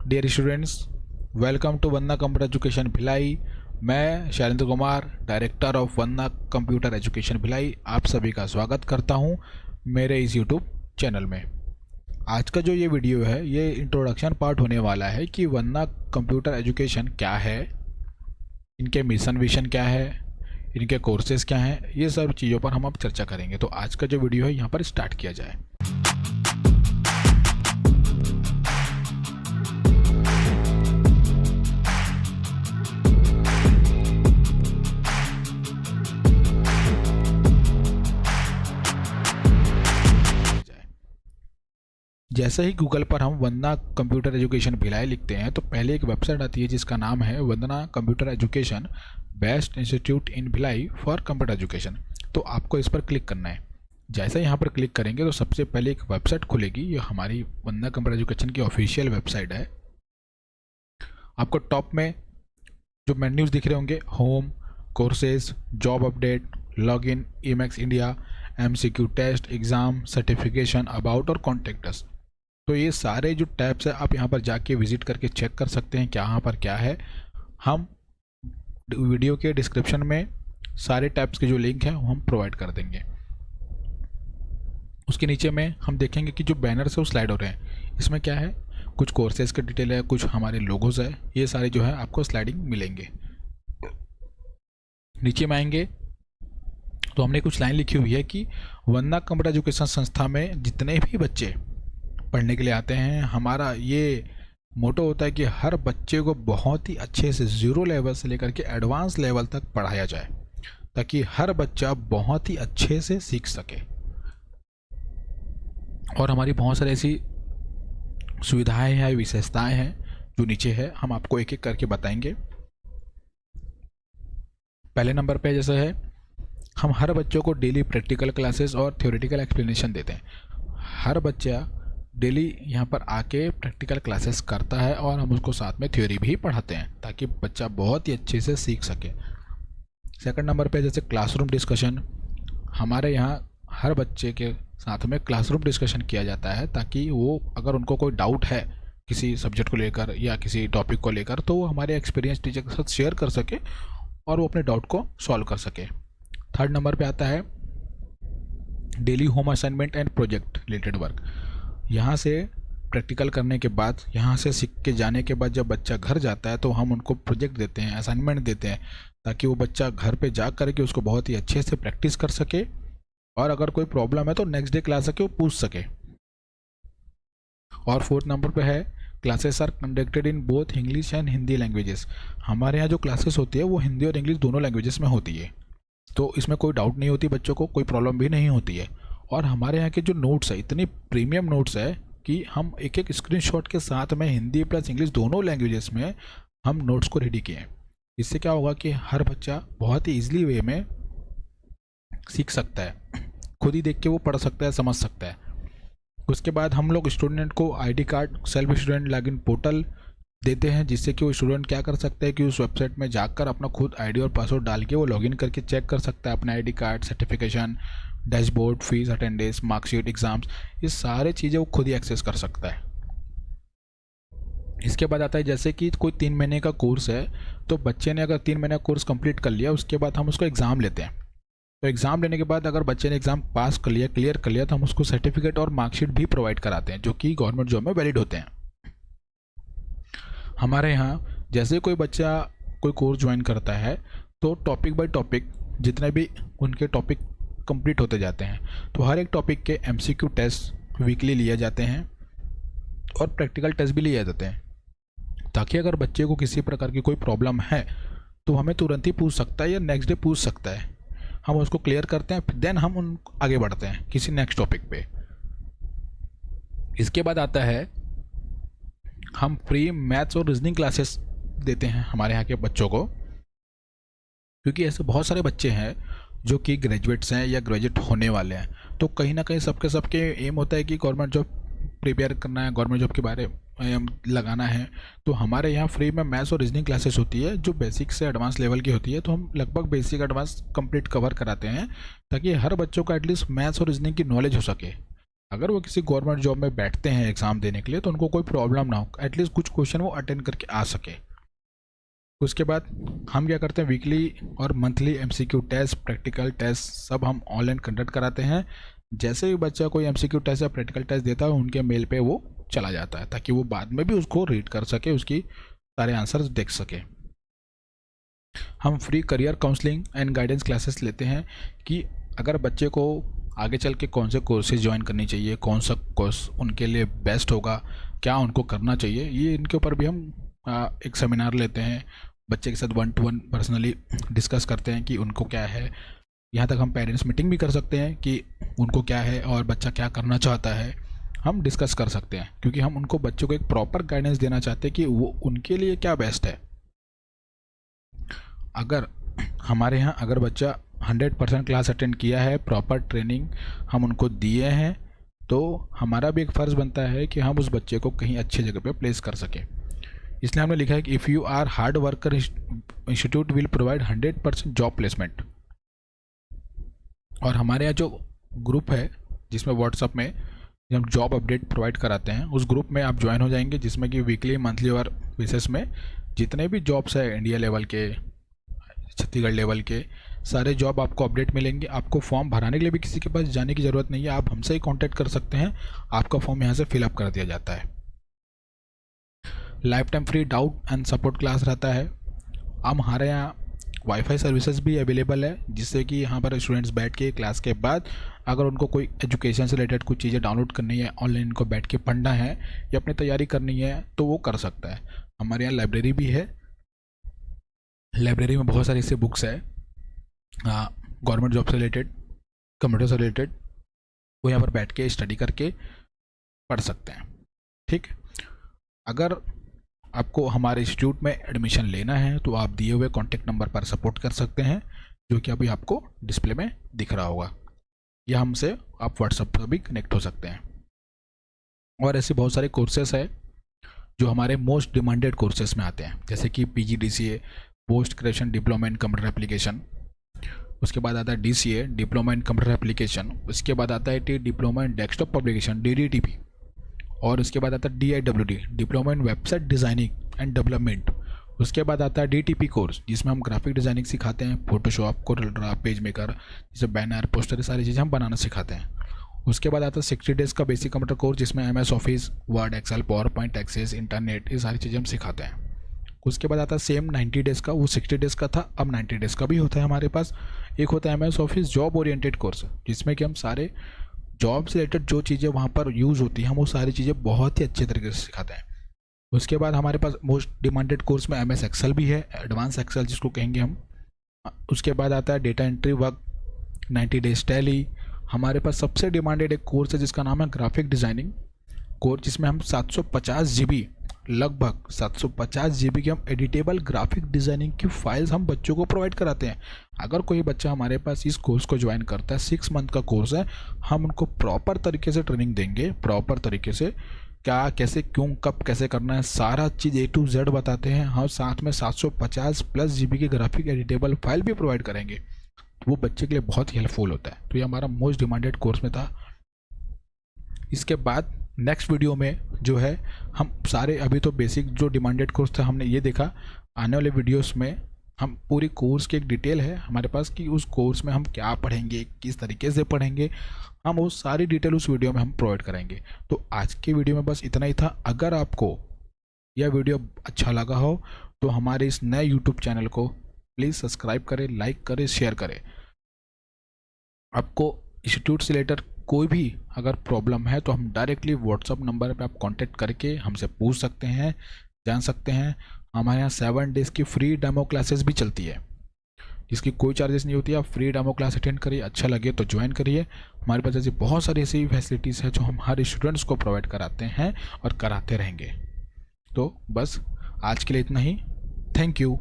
Dear students, welcome to Vandana computer education Bhilai. मैं Shailendra Kumar, director of Vandana computer education Bhilai, आप सभी का स्वागत करता हूं मेरे इस यूट्यूब चैनल में। आज का जो ये वीडियो है ये इंट्रोडक्शन पार्ट होने वाला है कि वंदना कंप्यूटर एजुकेशन क्या है, इनके मिशन विजन क्या है, इनके कोर्सेज क्या हैं, ये सब चीज़ों पर हम अब चर्चा करेंगे। तो आज का जो वीडियो है यहाँ पर स्टार्ट किया जाए। जैसे ही गूगल पर हम वंदना कंप्यूटर एजुकेशन भिलाई लिखते हैं तो पहले एक वेबसाइट आती है जिसका नाम है Vandana computer education best institute in Bhilai for computer education. तो आपको इस पर क्लिक करना है। जैसे यहाँ पर क्लिक करेंगे तो सबसे पहले एक वेबसाइट खुलेगी। ये हमारी वंदना कंप्यूटर एजुकेशन की ऑफिशियल वेबसाइट है। आपको टॉप में जो मेन्यूज दिख रहे होंगे, home, courses, job update, login, ईमैक्स India, MCQ test, exam, certification, about और कॉन्टेक्ट अस। तो ये सारे जो टैब्स है आप यहाँ पर जाके विजिट करके चेक कर सकते हैं क्या यहाँ पर क्या है। हम वीडियो के डिस्क्रिप्शन में सारे टैब्स के जो लिंक है वो हम प्रोवाइड कर देंगे। उसके नीचे में हम देखेंगे कि जो बैनर से वो स्लाइड हो रहे हैं, इसमें क्या है, कुछ कोर्सेज का डिटेल है, कुछ हमारे लोगोज है, ये सारे जो है आपको स्लाइडिंग मिलेंगे। नीचे में आएंगे तो हमने कुछ लाइन लिखी हुई है कि वंदना कंप्यूटर एजुकेशन संस्था में जितने भी बच्चे पढ़ने के लिए आते हैं, हमारा ये मोटो होता है कि हर बच्चे को बहुत ही अच्छे से ज़ीरो लेवल से लेकर के एडवांस लेवल तक पढ़ाया जाए ताकि हर बच्चा बहुत ही अच्छे से सीख सके। और हमारी बहुत सारी ऐसी सुविधाएं हैं, विशेषताएं हैं जो नीचे है, हम आपको एक एक करके बताएंगे। पहले नंबर पे जैसे है, हम हर बच्चों को डेली प्रैक्टिकल क्लासेस और थ्योरेटिकल एक्सप्लेनेशन देते हैं। हर बच्चा डेली यहाँ पर आके प्रैक्टिकल क्लासेस करता है और हम उसको साथ में थ्योरी भी पढ़ाते हैं ताकि बच्चा बहुत ही अच्छे से सीख सके। सेकंड नंबर पे जैसे क्लासरूम डिस्कशन, हमारे यहाँ हर बच्चे के साथ में क्लासरूम डिस्कशन किया जाता है ताकि वो अगर उनको कोई डाउट है किसी सब्जेक्ट को लेकर या किसी टॉपिक को लेकर तो वो हमारे एक्सपीरियंस टीचर के साथ शेयर कर सके और वो अपने डाउट को सॉल्व कर सके। थर्ड नंबर पे आता है daily home assignment and project related work. यहाँ से प्रैक्टिकल करने के बाद, यहाँ से सीख के जाने के बाद जब बच्चा घर जाता है तो हम उनको प्रोजेक्ट देते हैं, असाइनमेंट देते हैं ताकि वो बच्चा घर पे जा कर के उसको बहुत ही अच्छे से प्रैक्टिस कर सके और अगर कोई प्रॉब्लम है तो नेक्स्ट डे क्लास आके वो पूछ सके। और फोर्थ नंबर पे है classes are conducted in both English and Hindi languages. हमारे यहाँ जो क्लासेस होती है वो हिंदी और इंग्लिश दोनों लैंग्वेजेस में होती है, तो इसमें कोई डाउट नहीं होती बच्चों को, कोई प्रॉब्लम भी नहीं होती है। और हमारे यहाँ के जो नोट्स है इतनी प्रीमियम नोट्स है कि हम एक एक स्क्रीनशॉट के साथ में हिंदी प्लस इंग्लिश दोनों लैंग्वेजेस में हम नोट्स को रेडी किए हैं। इससे क्या होगा कि हर बच्चा बहुत ही ईजिली वे में सीख सकता है, खुद ही देख के वो पढ़ सकता है, समझ सकता है। उसके बाद हम लोग स्टूडेंट को ID card, self student login portal देते हैं जिससे कि वो स्टूडेंट क्या कर सकते हैं कि उस वेबसाइट में जाकर अपना खुद ID और पासवर्ड डाल के वो लॉगिन करके चेक कर सकता है अपना ID card, certification, dashboard, fees, attendance, marksheet, exams, ये सारे चीज़ें वो खुद ही एक्सेस कर सकता है। इसके बाद आता है जैसे कि कोई 3 महीने का कोर्स है तो बच्चे ने अगर 3 महीने का कोर्स कंप्लीट कर लिया, उसके बाद हम उसको एग्ज़ाम लेते हैं। तो एग्ज़ाम लेने के बाद अगर बच्चे ने एग्ज़ाम पास कर लिया, क्लियर कर लिया, तो हम उसको सर्टिफिकेट और मार्कशीट भी प्रोवाइड कराते हैं जो कि गवर्नमेंट जॉब में वैलिड होते हैं। हमारे यहाँ जैसे कोई बच्चा कोई कोर्स ज्वाइन करता है तो टॉपिक बाय टॉपिक जितने भी उनके टॉपिक कंप्लीट होते जाते हैं, तो हर एक टॉपिक के MCQ टेस्ट वीकली लिए जाते हैं और प्रैक्टिकल टेस्ट भी लिए जाते हैं ताकि अगर बच्चे को किसी प्रकार की कोई प्रॉब्लम है तो हमें तुरंत ही पूछ सकता है या नेक्स्ट डे पूछ सकता है। हम उसको क्लियर करते हैं, फिर देन हम उन आगे बढ़ते हैं किसी नेक्स्ट टॉपिक पे। इसके बाद आता है हम फ्री मैथ्स और रीजनिंग क्लासेस देते हैं हमारे यहाँ के बच्चों को, क्योंकि ऐसे बहुत सारे बच्चे हैं जो कि ग्रेजुएट्स हैं या ग्रेजुएट होने वाले हैं। तो कहीं ना कहीं सबके एम होता है कि गवर्नमेंट जॉब प्रिपेयर करना है, गवर्नमेंट जॉब के बारे में लगाना है। तो हमारे यहाँ फ्री में मैथ्स और रीजनिंग क्लासेस होती है जो बेसिक से एडवांस लेवल की होती है। तो हम लगभग बेसिक एडवांस कंप्लीट कवर कराते हैं ताकि हर बच्चों को एटलीस्ट मैथ्स और रीजनिंग की नॉलेज हो सके। अगर वो किसी गवर्नमेंट जॉब में बैठते हैं एग्ज़ाम देने के लिए तो उनको कोई प्रॉब्लम ना हो, एटलीस्ट कुछ क्वेश्चन वो अटेंड करके आ सके। उसके बाद हम क्या करते हैं, वीकली और monthly MCQ test, practical test सब हम ऑनलाइन कंडक्ट कराते हैं। जैसे ही बच्चा कोई एमसीक्यू टेस्ट या प्रैक्टिकल टेस्ट देता है उनके मेल पे वो चला जाता है, ताकि वो बाद में भी उसको रीड कर सके, उसकी सारे आंसर्स देख सके। हम free career counselling and guidance classes लेते हैं कि अगर बच्चे को आगे चल के कौन से कोर्सेज ज्वाइन करनी चाहिए, कौन सा कोर्स उनके लिए बेस्ट होगा, क्या उनको करना चाहिए, ये इनके ऊपर भी हम एक सेमिनार लेते हैं, बच्चे के साथ 1 to 1 पर्सनली डिस्कस करते हैं कि उनको क्या है। यहाँ तक हम पेरेंट्स मीटिंग भी कर सकते हैं कि उनको क्या है और बच्चा क्या करना चाहता है, हम डिस्कस कर सकते हैं, क्योंकि हम उनको बच्चों को एक प्रॉपर गाइडेंस देना चाहते हैं कि वो उनके लिए क्या बेस्ट है। अगर हमारे यहाँ अगर बच्चा 100% क्लास अटेंड किया है, प्रॉपर ट्रेनिंग हम उनको दिए हैं, तो हमारा भी एक फ़र्ज़ बनता है कि हम उस बच्चे को कहीं अच्छी जगह पे प्लेस कर सकें। इसलिए हमने लिखा है कि if you are hard worker institute will provide 100% job placement. और हमारे यहाँ जो ग्रुप है जिसमें व्हाट्सअप में हम जॉब अपडेट प्रोवाइड कराते हैं, उस ग्रुप में आप ज्वाइन हो जाएंगे, जिसमें कि वीकली, मंथली और बेसिस में जितने भी जॉब्स है इंडिया लेवल के, छत्तीसगढ़ लेवल के, सारे जॉब आपको अपडेट मिलेंगे। आपको फॉर्म भराने के लिए भी किसी के पास जाने की ज़रूरत नहीं है, आप हमसे ही कांटेक्ट कर सकते हैं, आपका फॉर्म यहाँ से फिलअप कर दिया जाता है। Life time free doubt and support class रहता है। हमारे यहाँ वाईफाई सर्विसेज भी अवेलेबल है, जिससे कि यहाँ पर स्टूडेंट्स बैठ के क्लास के बाद अगर उनको कोई एजुकेशन से रिलेटेड कुछ चीज़ें डाउनलोड करनी है, ऑनलाइन को बैठ के पढ़ना है या अपनी तैयारी करनी है तो वो कर सकता है। हमारे यहाँ लाइब्रेरी भी है, लाइब्रेरी में बहुत सारी ऐसी बुक्स है गवर्नमेंट जॉब से रिलेटेड, कंप्यूटर से रिलेटेड, वो यहाँ पर बैठ के स्टडी करके पढ़ सकते हैं। ठीक, अगर आपको हमारे इंस्टीट्यूट में एडमिशन लेना है तो आप दिए हुए कॉन्टैक्ट नंबर पर सपोर्ट कर सकते हैं, जो कि अभी आपको डिस्प्ले में दिख रहा होगा, या हमसे आप व्हाट्सएप पर भी कनेक्ट हो सकते हैं। और ऐसे बहुत सारे कोर्सेस है जो हमारे मोस्ट डिमांडेड कोर्सेस में आते हैं, जैसे कि PGDCA, post graduation diploma in computer application. उसके बाद आता है DCA, diploma in computer application. उसके बाद आता है diploma in desktop publication, DDTP। और उसके बाद आता है DIWD, diploma in website designing and development. उसके बाद आता है DTP कोर्स, जिसमें हम ग्राफिक डिज़ाइनिंग सिखाते हैं, फोटोशॉप, कोरलड्रा, पेज मेकर, जैसे बैनर, पोस्टर, सारी चीज़ें हम बनाना सिखाते हैं। उसके बाद आता है 60 डेज़ का बेसिक कंप्यूटर कोर्स, जिसमें MS office, word, excel, PowerPoint, access, internet, ये सारी चीज़ें हम सिखाते हैं। उसके बाद आता है सेम 90 डेज़ का, वो 60 डेज़ का था, अब 90 डेज़ का भी होता है हमारे पास। एक होता है MS office job oriented course, जिसमें कि हम सारे जॉब से रिलेटेड जो चीज़ें वहाँ पर यूज़ होती हैं हम वो सारी चीज़ें बहुत ही अच्छे तरीके से सिखाते हैं। उसके बाद हमारे पास मोस्ट डिमांडेड कोर्स में MS एक्सेल भी है, एडवांस एक्सेल जिसको कहेंगे हम। उसके बाद आता है data entry work, 90 days tally. हमारे पास सबसे डिमांडेड एक कोर्स है जिसका नाम है ग्राफिक डिज़ाइनिंग कोर्स, जिसमें हम 750 GB, लगभग 750 GB की हम एडिटेबल ग्राफिक डिज़ाइनिंग की फाइल्स हम बच्चों को प्रोवाइड कराते हैं। अगर कोई बच्चा हमारे पास इस कोर्स को ज्वाइन करता है, 6 मंथ का कोर्स है, हम उनको प्रॉपर तरीके से ट्रेनिंग देंगे, प्रॉपर तरीके से क्या, कैसे, क्यों, कब, कैसे करना है, सारा चीज़ A to Z बताते हैं। हम साथ में 750+ GB की ग्राफिक एडिटेबल फाइल भी प्रोवाइड करेंगे, वो बच्चे के लिए बहुत ही हेल्पफुल होता है। तो ये हमारा मोस्ट डिमांडेड कोर्स में था। इसके बाद नेक्स्ट वीडियो में जो है हम सारे, अभी तो बेसिक जो डिमांडेड कोर्स था हमने ये देखा, आने वाले वीडियोस में हम पूरी कोर्स की एक डिटेल है हमारे पास कि उस कोर्स में हम क्या पढ़ेंगे, किस तरीके से पढ़ेंगे, हम वो सारी डिटेल उस वीडियो में हम प्रोवाइड करेंगे। तो आज के वीडियो में बस इतना ही था। अगर आपको यह वीडियो अच्छा लगा हो तो हमारे इस नए यूट्यूब चैनल को प्लीज़ सब्सक्राइब करें, लाइक करें, शेयर करें। आपको इंस्टीट्यूट से रिलेटेड कोई भी अगर प्रॉब्लम है तो हम डायरेक्टली व्हाट्सअप नंबर पे आप कांटेक्ट करके हमसे पूछ सकते हैं, जान सकते हैं। हमारे यहाँ 7 डेज़ की फ्री डेमो क्लासेस भी चलती है, जिसकी कोई चार्जेस नहीं होती है। आप फ्री डेमो क्लास अटेंड करिए, अच्छा लगे तो ज्वाइन करिए। हमारे पास ऐसी बहुत सारी ऐसी फैसिलिटीज़ है जो हम हर स्टूडेंट्स को प्रोवाइड कराते हैं और कराते रहेंगे। तो बस आज के लिए इतना ही। Thank you.